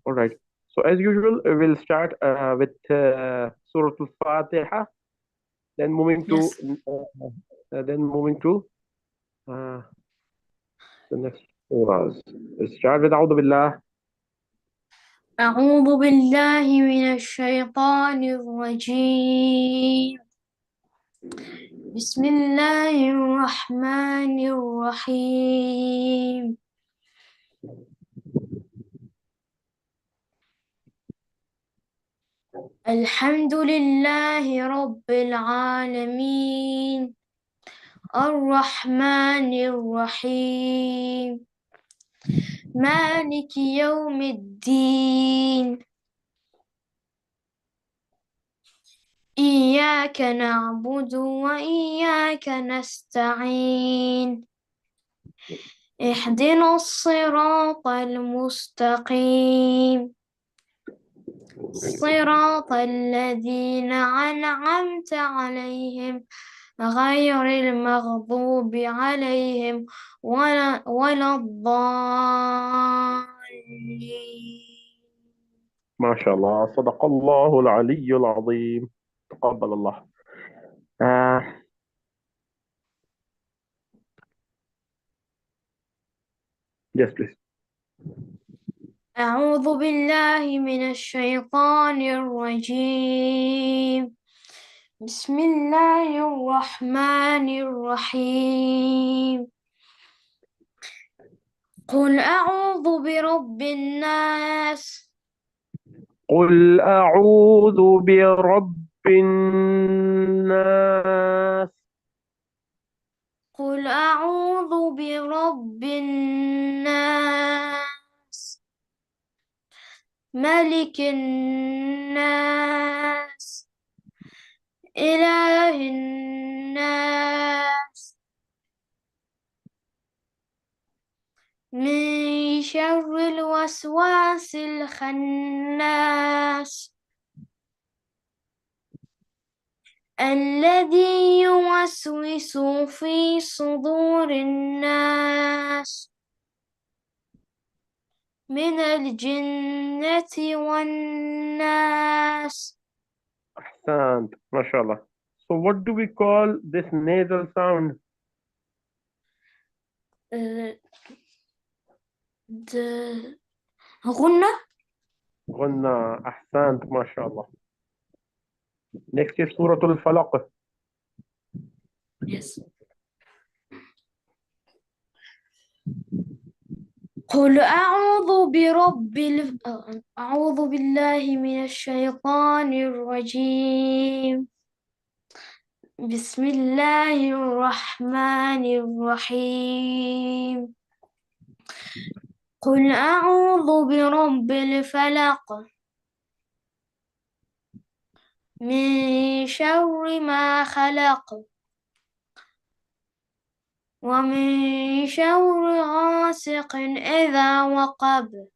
All right. So as usual, we'll start with Surah Al-Fatiha, then moving to Yes. uh, the next surahs. We'll start with أعوذ بالله. أعوذ بالله من الشيطان الرجيم. بسم الله الرحمن الرحيم. الحمد لله رب العالمين الرحمن الرحيم مالك يوم الدين إياك نعبد وإياك نستعين اهدنا الصراط المستقيم صراط الذين أنعمت عليهم غير المغضوب عليهم ولا الضالين. ما شاء الله صدق الله العلي العظيم. تقبل الله. Uh, yes, please. أعوذ بالله من الشيطان الرجيم. بسم الله الرحمن الرحيم. قل أعوذ برب الناس. قل أعوذ برب الناس. قل أعوذ برب الناس ملك الناس إله الناس من شر الوسواس الخناس الذي يوسوس في صدور الناس من الجنة والناس. أحسنت ما شاء الله. So what do we call this nasal sound? غنة. غنى. أحسنت ما شاء الله. Next is سورة الفلق. Yes. قل أعوذ بالله من الشيطان الرجيم. بسم الله الرحمن الرحيم. قل أعوذ برب الفلق من شر ما خلق ومن شر غاسق إذا وقب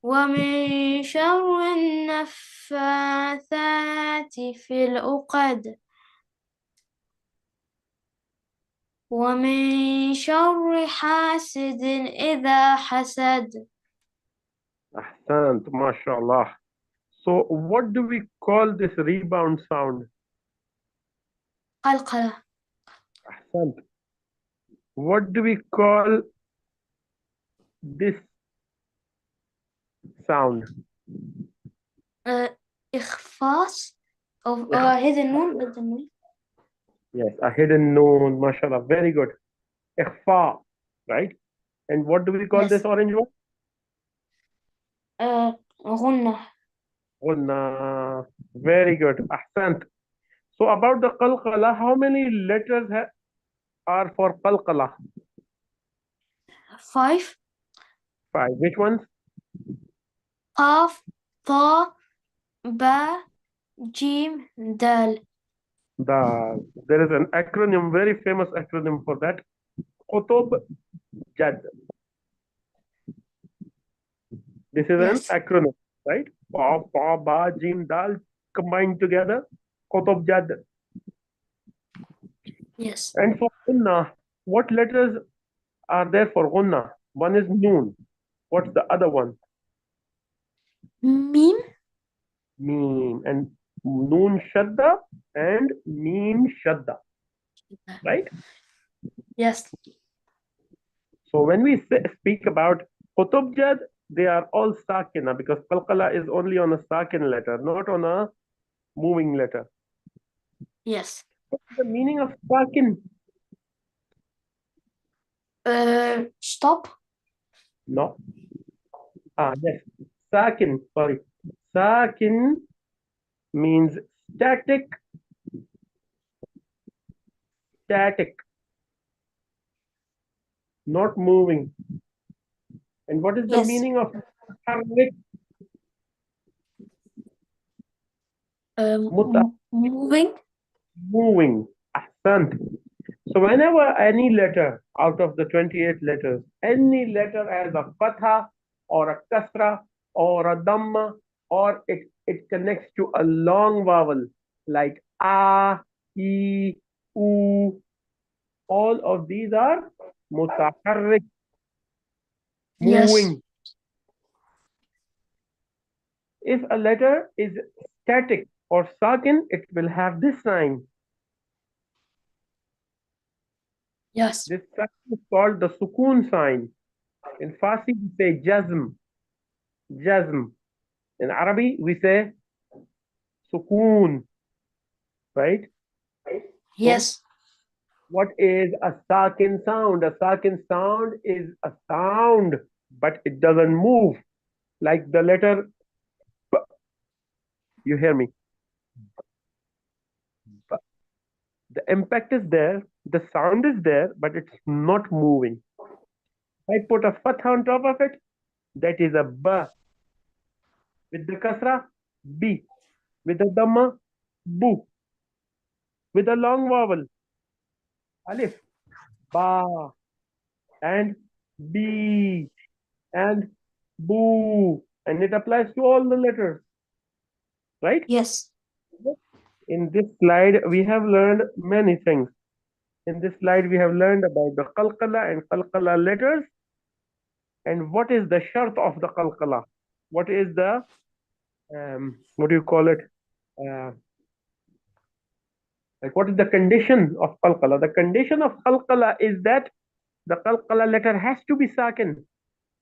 ومن شر النفاثات في العقد ومن شر حاسد إذا حسد. أحسنت ما شاء الله. So what do we call this rebound sound? قلقلة. أحسنت. What do we call this sound? إخفاص أو هذا النون بدل النون. Yes, a hidden noon. MashaAllah. Very good. Ikhfa, right? And what do we call this Yes. orange one? غنة. Ghunna. Very good. Ahsant. So about the qalqala, how many letters are for qalqala? 5. 5. Which ones? قاف طا با جيم دال. There is an acronym, very famous acronym for that. Qutub Jad. This is an Yes. acronym, right? Ba, ba, ba, jim, dal combined together. Qutub Jad. Yes. And for ghunna, what letters are there for ghunna? One is noon. What's the other one? Meme. Meme. And noon shadda and meme shadda, right? Yes. So when we speak about Qutub Jad, they are all sakina because qalqala is only on a sakin letter, not on a moving letter. Yes. What's the meaning of sakin? Stop. No. Yes. Sakin, sorry. Sakin means static, static, not moving. And what is the Yes. meaning of mutaharrik? Moving. Moving. Ahsant. So whenever any letter out of the 28 letters, any letter has a fatha or a kasra or a dhamma or it connects to a long vowel like a, e, u, all of these are mutaharrik, Yes. moving. If a letter is static or sakin, it will have this sign. Yes. This sign is called the sukoon sign. In Farsi, we say jazm, jazm. In Arabic, we say sukoon, right? Yes. So, what is a sakin sound? A sakin sound is a sound, but it doesn't move. Like the letter B. You hear me? B. The impact is there, the sound is there, but it's not moving. I put a fatha on top of it, that is a B. With the kasra, B. With the dhamma, bu. With a long vowel, alif, ba, and B, and boo. And it applies to all the letters, right? Yes. In this slide, we have learned many things. In this slide, we have learned about the qalqala and qalqala letters. And what is the shart of the qalqala? What is the, what do you call it? Uh, like what is the condition of qalqala? The condition of qalqala is that the qalqala letter has to be sakin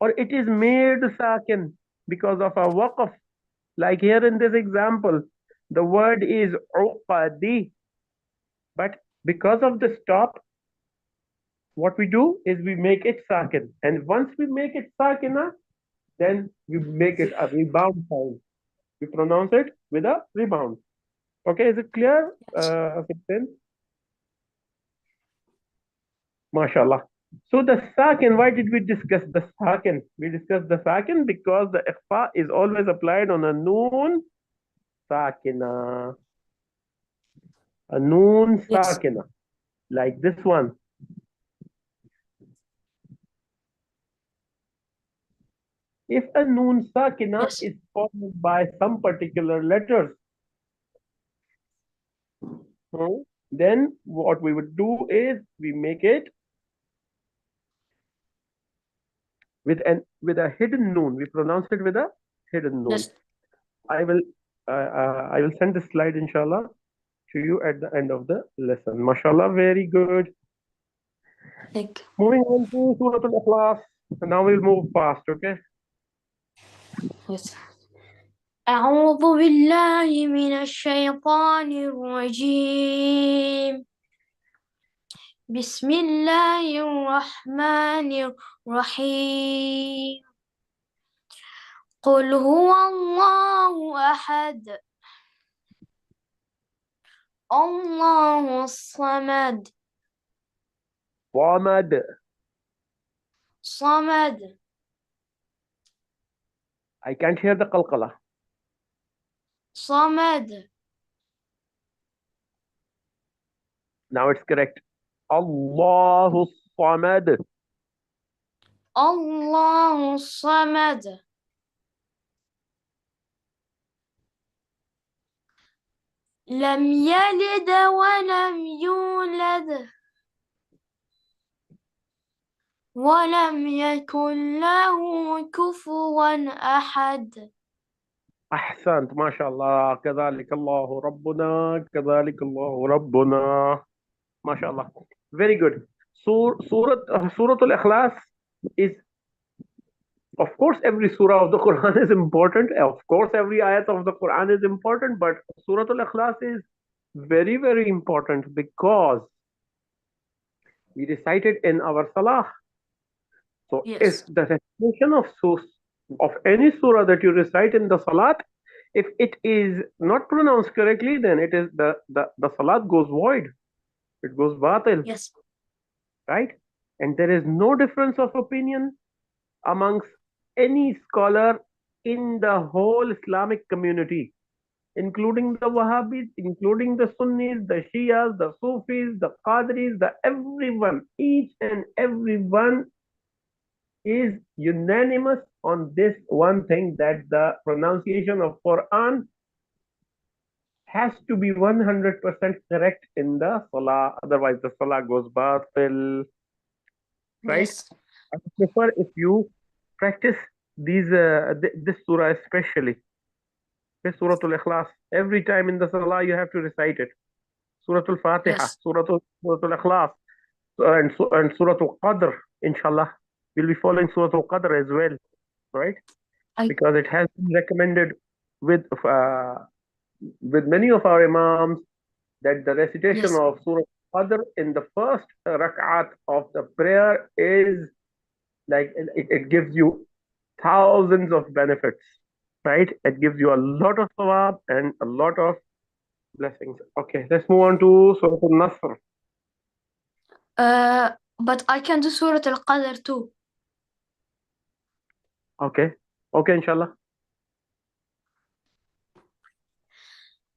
or it is made sakin because of a waqf. Like here in this example, the word is uqadi, but because of the stop, what we do is we make it sakin. And once we make it sakina, then we make it a rebound sound. We pronounce it with a rebound. Okay, is it clear, Fitin? MashaAllah. So the sakin, why did we discuss the sakin? We discussed the sakin because the ikhfa is always applied on a noon sakina. A noon Yes. sakina. Like this one. If a noon sakina Yes. is formed by some particular letters, then what we would do is we make it with a hidden noon. We pronounce it with a hidden noon. Yes. I will send this slide inshallah to you at the end of the lesson. Mashallah, very good. Thank you. Moving on to Surah Al-Ikhlas. Now we'll move fast, okay? Yes. أعوذ بالله من الشيطان الرجيم بسم الله الرحمن الرحيم قل هو الله أحد الله الصمد Wamad. صمد I can't hear the qalqala. صمد Now it's correct. Allahu Samad. الله الصمد لم يلد ولم يولد ولم يكن له كفوا أحد. أحسنت ما شاء الله. كذلك الله ربنا كذلك الله ربنا. ما شاء الله. Very good. Surah Al-Ikhlas is, of course, every surah of the Quran is important. Of course, every ayat of the Quran is important, but Surah Al-Ikhlas is very, very important because we recite it in our salah. So if Yes. the recitation of any surah that you recite in the salat, if it is not pronounced correctly, then it is the salat goes void. It goes batil, Yes. right? And there is no difference of opinion amongst any scholar in the whole Islamic community, including the Wahhabis, including the Sunnis, the Shias, the Sufis, the Qadris, the everyone, each and everyone is unanimous on this one thing, that the pronunciation of Quran has to be 100% correct in the Salah, otherwise the Salah goes batil, right? Yes. I prefer if you practice this surah especially, this Surah Al-Ikhlas. Every time in the Salah you have to recite it. Surah Al-Fatiha, Yes. Surah Al-Ikhlas, and Surah Al-Qadr, inshallah. We'll be following Surah Al-Qadr as well, right? I Because it has been recommended with uh, with many of our imams that the recitation yes. of Surah Qadr in the first rak'at of the prayer is like it gives you thousands of benefits, right? It gives you a lot of thawab and a lot of blessings. Okay, let's move on to Surah Al-Nasr. But I can do Surah Al-Qadr too. Okay, okay, inshallah.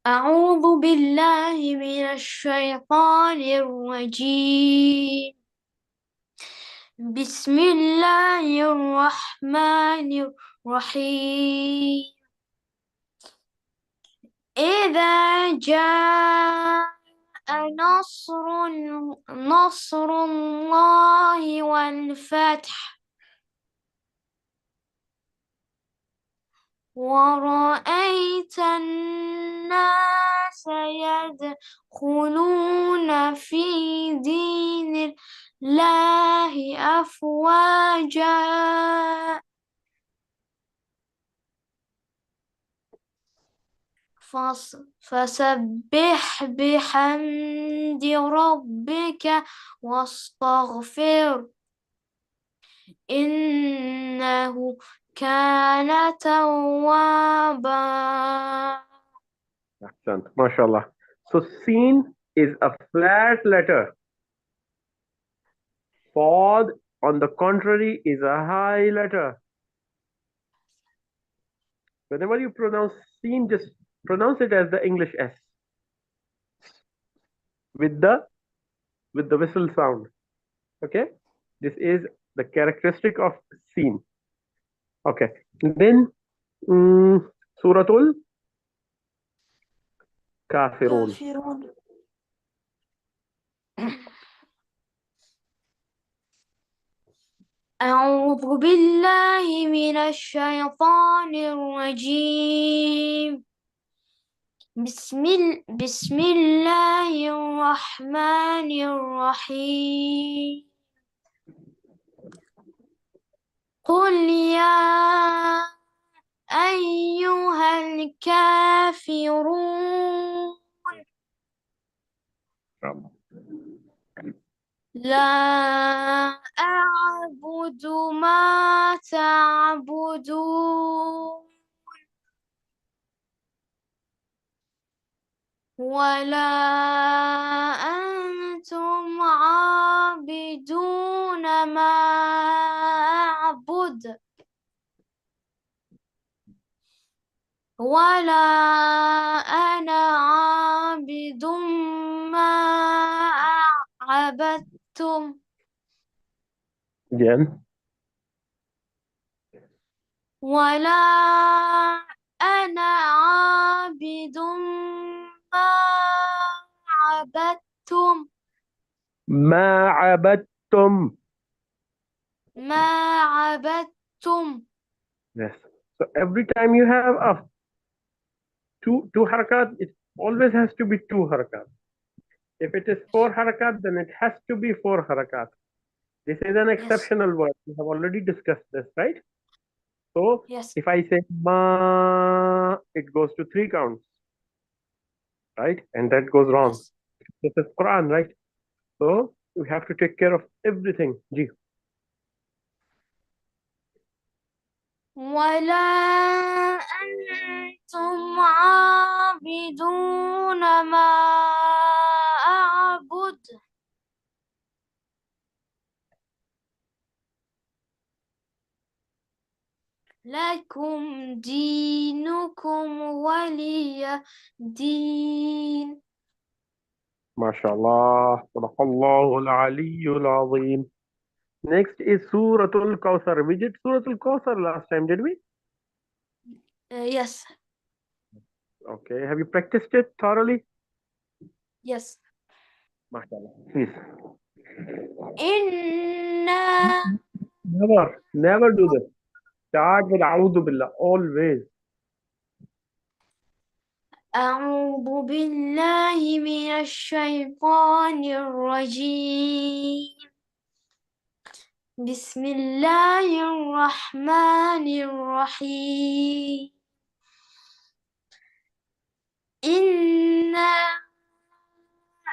أعوذ بالله من الشيطان الرجيم. بسم الله الرحمن الرحيم. إذا جاء نصر الله والفتح ورأيت الناس يدخلون في دين الله أفواجا فسبح بحمد ربك واستغفر إنه كان توابا. Excellent, mashallah. So Seen is a flat letter. Fad, on the contrary, is a high letter. Whenever you pronounce Seen, just pronounce it as the English S with the whistle sound. Okay, this is the characteristic of Seen. Okay, then Suratul Kafirun. كافرون. أعوذ بالله من الشيطان الرجيم. بسم الله الرحمن الرحيم. قل يا أيها الكافرون لا أعبد ما تعبدون ولا أنتم عابدون ما أعبد ولا أنا عابد ما عبدتم Again. ولا أنا عابد ما عبدتم ما عبدتم. ما عبدتم. Yes. So every time you have a two harakat, it always has to be two harakat. If it is four harakat, then it has to be four harakat. This is an Yes. exceptional word. We have already discussed this, right? So Yes. if I say ma, it goes to three counts, right? And that goes wrong. Yes. This is Quran, right? So we have to take care of everything. Ji. ولا أنتم عابدون ما أعبد. لكم دينكم ولي دين. MashaAllah. Sadaqallahu al-Aliyyul Azim. Next is Suratul Kawthar. We did Suratul Kawthar last time, did we? Yes. Okay. Have you practiced it thoroughly? Yes. MashaAllah. Please. إنا Never do this. Start with A'udhu Billah. Always. أعوذ بالله من الشيطان الرجيم. بسم الله الرحمن الرحيم. إنا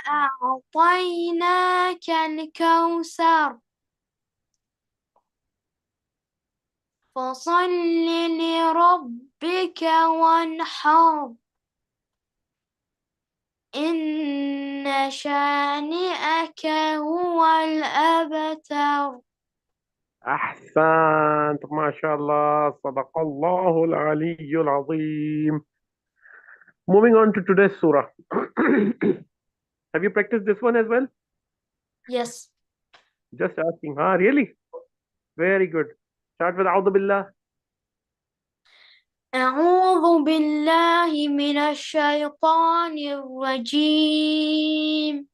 أعطيناك الكوثر فصل لربك وانحر إن شانئك هو الأبتر. أحسنت. MashaAllah. Sadaqallahu al-Aliyyul Azim. Moving on to today's surah. Have you practiced this one as well? Yes. Just asking. Ah, really? Very good. Start with A'udhu Billah. أعوذ بالله من الشيطان الرجيم.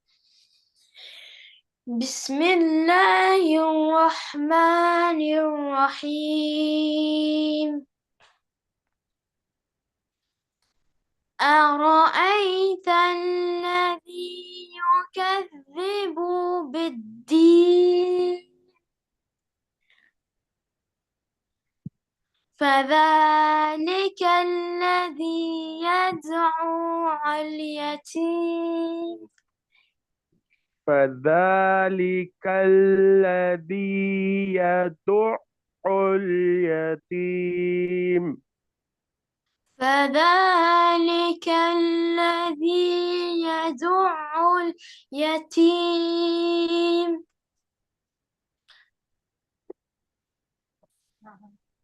بسم الله الرحمن الرحيم. أرأيت الذي يكذب بالدين فذلك الذي يدعو اليتيم. فذلك الذي يدع اليتيم. فذلك الذي يدع اليتيم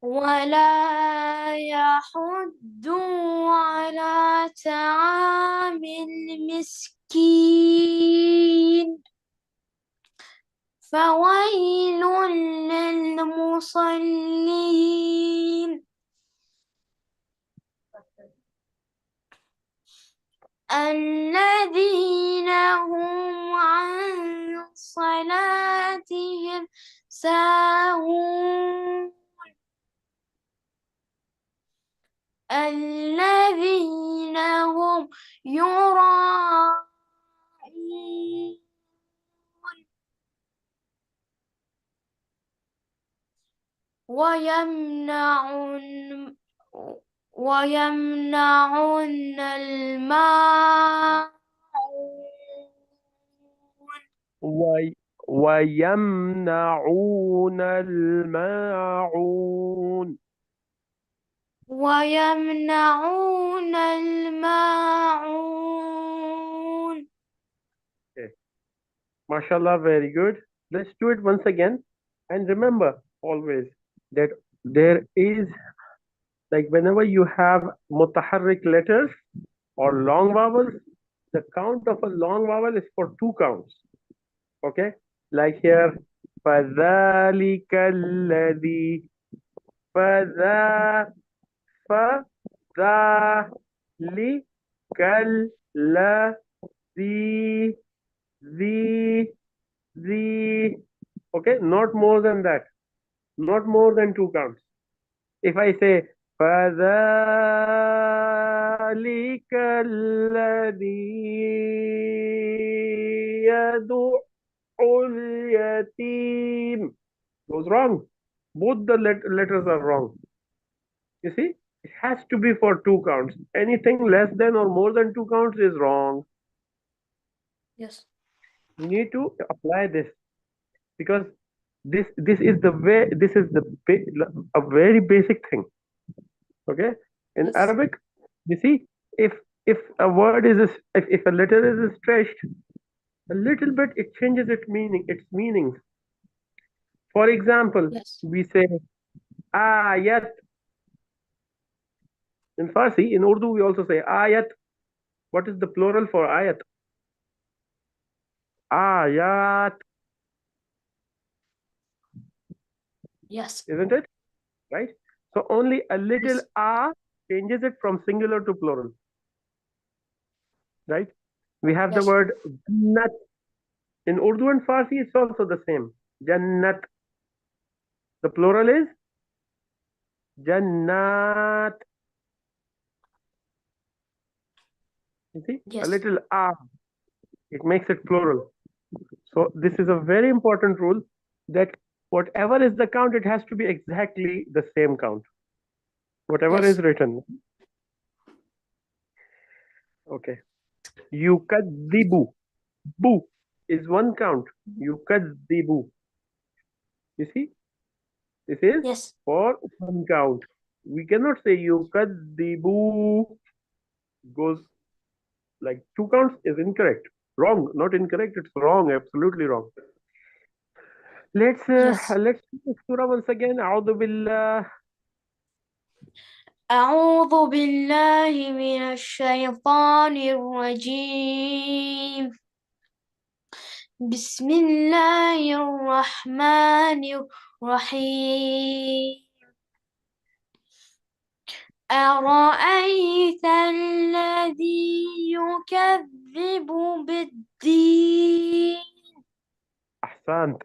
ولا يحض على طعام المسكين فويل للمصلين الذين هم عن صلاتهم ساهون الذين هم يراءون ويمنعون الماعون ويمنعون الماعون. ويمنعون الماعون. Okay. MashaAllah, very good. Let's do it once again. And remember always that there is, like, whenever you have mutaharrik letters or long vowels, the count of a long vowel is for two counts. Okay? Like here, فَذَلِكَ الَّذِي فَذَا فَذَلِكَ الَّذِي ذي. Okay, not more than that. not more than 2 counts. If I say فَذَلِكَ الَّذِي يَدُعُّ الْيَتِيمَ goes wrong. Both the letters are wrong. You see, it has to be for 2 counts. Anything less than or more than 2 counts is wrong. Yes. You need to apply this because this is the way, this is a very basic thing. Okay, in Yes. Arabic, you see, if a word is if a letter is stretched a little bit, it changes its meanings. For example, Yes. we say ayat in Farsi. In Urdu, we also say ayat. What is the plural for ayat? Ayat, Yes. isn't it? Right? So only a little Yes. a changes it from singular to plural. Right? We have the Yes. word jannat. In Urdu and Farsi, it's also the same. Jannat. The plural is jannat. You see, a Yes. little a, it makes it plural. So this is a very important rule that whatever is the count, it has to be exactly the same count. Whatever is Yes. written. Okay. Yukadibu. Bu is 1 count. Yukadibu. You see, this is Yes. for 1 count. We cannot say yukadibu goes like 2 counts is incorrect. Wrong, not incorrect, it's wrong, absolutely wrong. Yes. Let's see the surah once again. أعوذ بالله. أعوذ بالله من الشيطان الرجيم. بسم الله الرحمن الرحيم. أرأيت الذي يكذب بالدين أحسنت.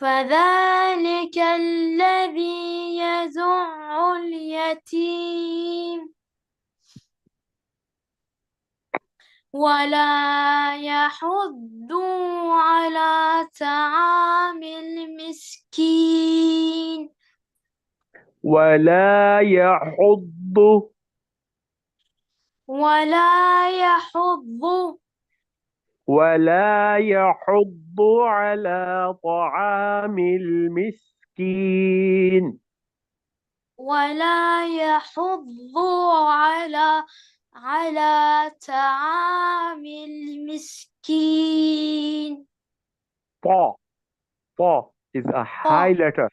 فذلك الذي يدع اليتيم ولا يحض على طعام المسكين ولا يحض ولا يحض ولا يحض على طعام المسكين ولا يحض على طعام المسكين. طا طا is a high letter.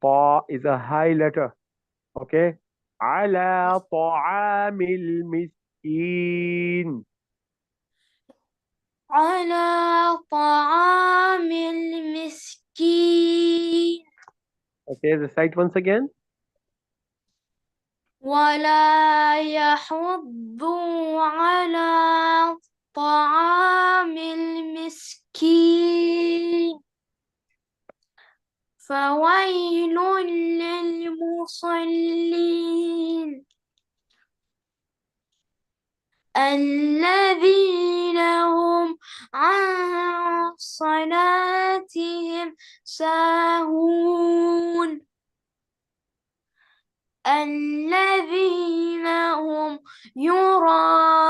طا is a high letter. Okay. على طعام المسكين. على طعام المسكين. Okay, recite once again. ولا يحض على طعام المسكين. فويل للمصلين الذين هم عن صلاتهم ساهون الذين هم يراءون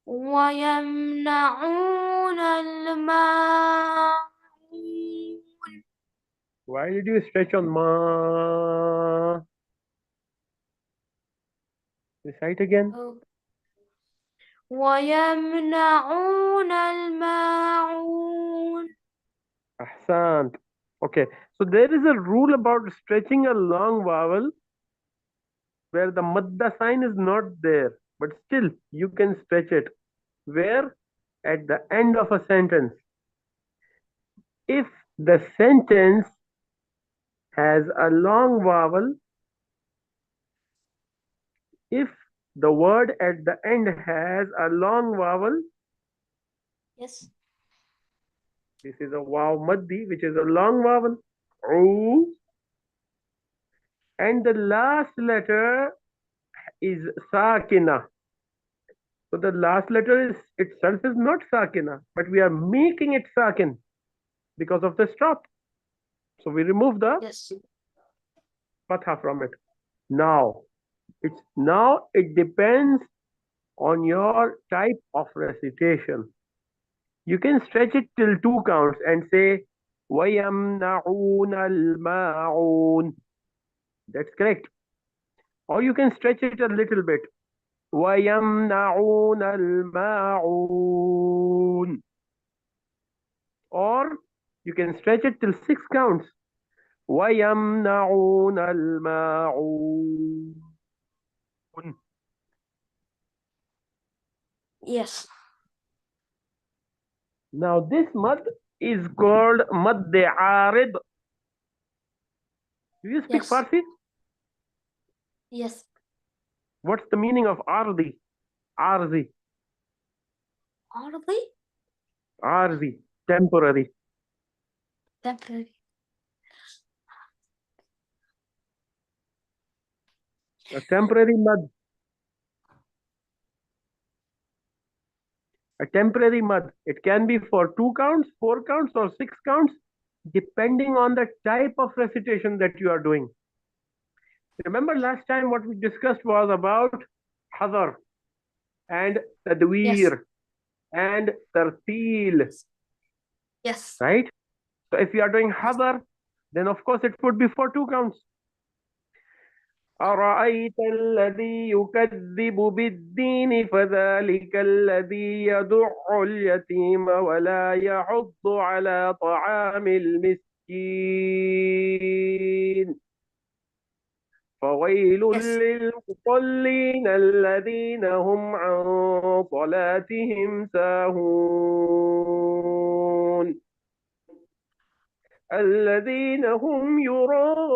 ويمنعون الماعون. Why did you stretch on ma? Recite again. ويمنعون الماعون. Ahsant. Okay, so there is a rule about stretching a long vowel where the madda sign is not there, but still you can stretch it. Where? At the end of a sentence. If the sentence has a long vowel, if the word at the end has a long vowel, Yes. This is a waw maddi, which is a long vowel. Oo. And the last letter is sakina. So the last letter is itself is not sakina, but we are making it sakin because of the stop. So we remove the Yes. fatha from it. Now it depends on your type of recitation. You can stretch it till 2 counts and say وَيَمْنَعُونَ الْمَاعُونَ. That's correct. Or you can stretch it a little bit. وَيَمْنَعُونَ الْمَاعُونَ. Or you can stretch it till 6 counts. وَيَمْنَعُونَ الْمَاعُونَ. Yes. Now this mad is called mad arid. Do you speak Yes. Farsi? Yes. What's the meaning of ardi? Arzi. Ardi? Arzi. Temporary. Temporary. A temporary mud. A temporary mud. It can be for 2 counts, 4 counts, or 6 counts, depending on the type of recitation that you are doing. Remember last time what we discussed was about hadar and tadweer and tartil, Yes. right? So if you are doing hadar, then of course it would be for 2 counts. أرأيت الذي يكذب بالدين فذلك الذي يدع اليتيم ولا يحض على طعام المسكين فويل Yes. للمصلين الذين هم عن صلاتهم ساهون الذين هم يراءون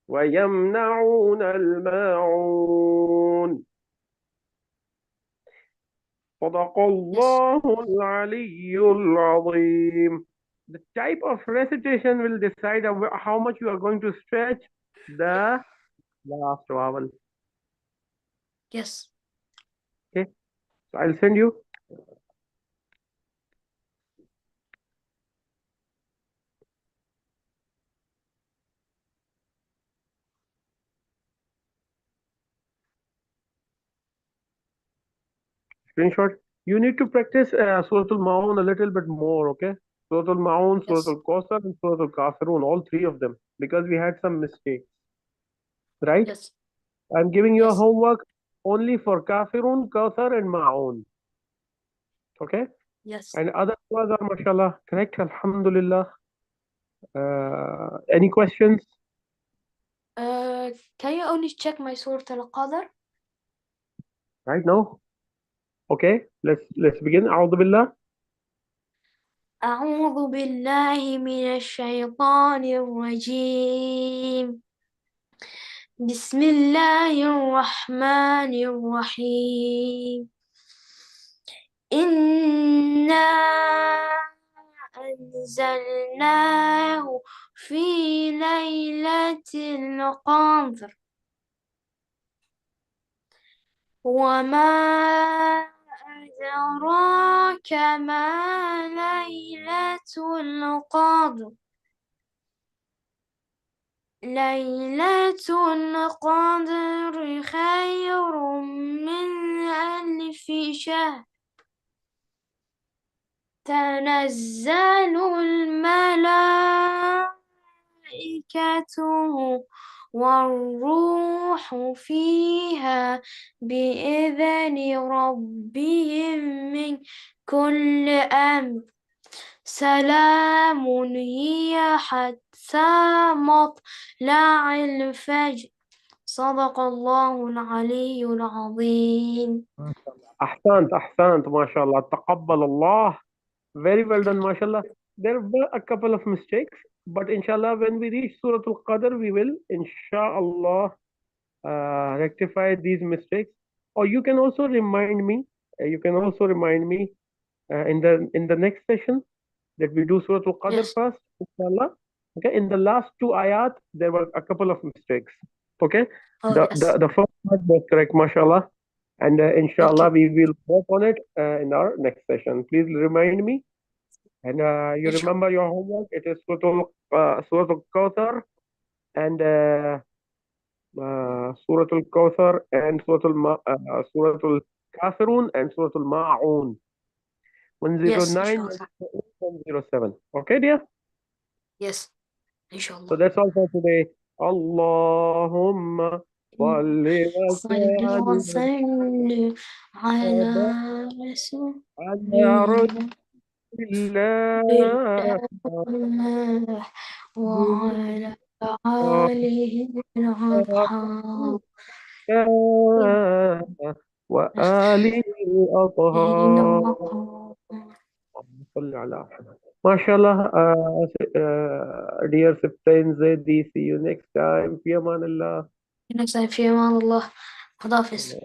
ويمنعون الماعون صدق الله العلي العظيم. The type of recitation will decide how much you are going to stretch the last vowel. Yes. Okay, so I'll send you. Screenshot. You need to practice Surah Al-Ma'un a little bit more, okay? Surah Al-Ma'un, Surah Yes. Al-Kawthar, and Surah Al-Kafirun, all three of them, because we had some mistakes, right? Yes. I'm giving you a Yes. homework only for Kafirun, Kawthar, and Ma'un, okay? Yes. And other surahs are, mashallah, correct, alhamdulillah. Any questions? Can you only check my Surah Al-Qadr? Right now? Okay, let's begin. أعوذ بالله. أعوذ بالله من الشيطان الرجيم. بسم الله الرحمن الرحيم. إنا أنزلناه في ليلة القدر وما أدراك ما ليلة القدر ليلة القدر خير من 1000 شهر تنزل الملائكة والروح فيها بإذن ربهم من كل أمر سلام هي حتى مطلع الفجر صدق الله العلي العظيم. أحسنت mashallah. تقبل الله. Very well done, mashallah. There were a couple of mistakes, but inshallah, when we reach Surah Al-Qadr, we will, inshallah, rectify these mistakes, or you can also remind me. You can also remind me in the next session that we do Surah Al-Qadr Yes. first, inshallah. Okay, in the last two ayat, there were a couple of mistakes. Okay, Oh, yes. the first part was correct, mashallah, and inshallah Okay. we will work on it in our next session. Please remind me, and you Inshallah. remember your homework. It is Surah Al-Kawthar and Surah Al-Kawthar and Surah Al-Kafirun and Surah Al-Ma'un. Yes, 109, inshallah. 107. Okay, dear? Yes, So inshallah. that's all for today. Allahumma salli wa صل sallim وسلم على رسول ala الله rasulillah وعلى آله الأطهار wa alihi al-athhar. الأطهار. صل على محمد. MashaAllah, dear Siftain Zaidi, see you next time. في أمان الله. في أمان الله. خدافظ.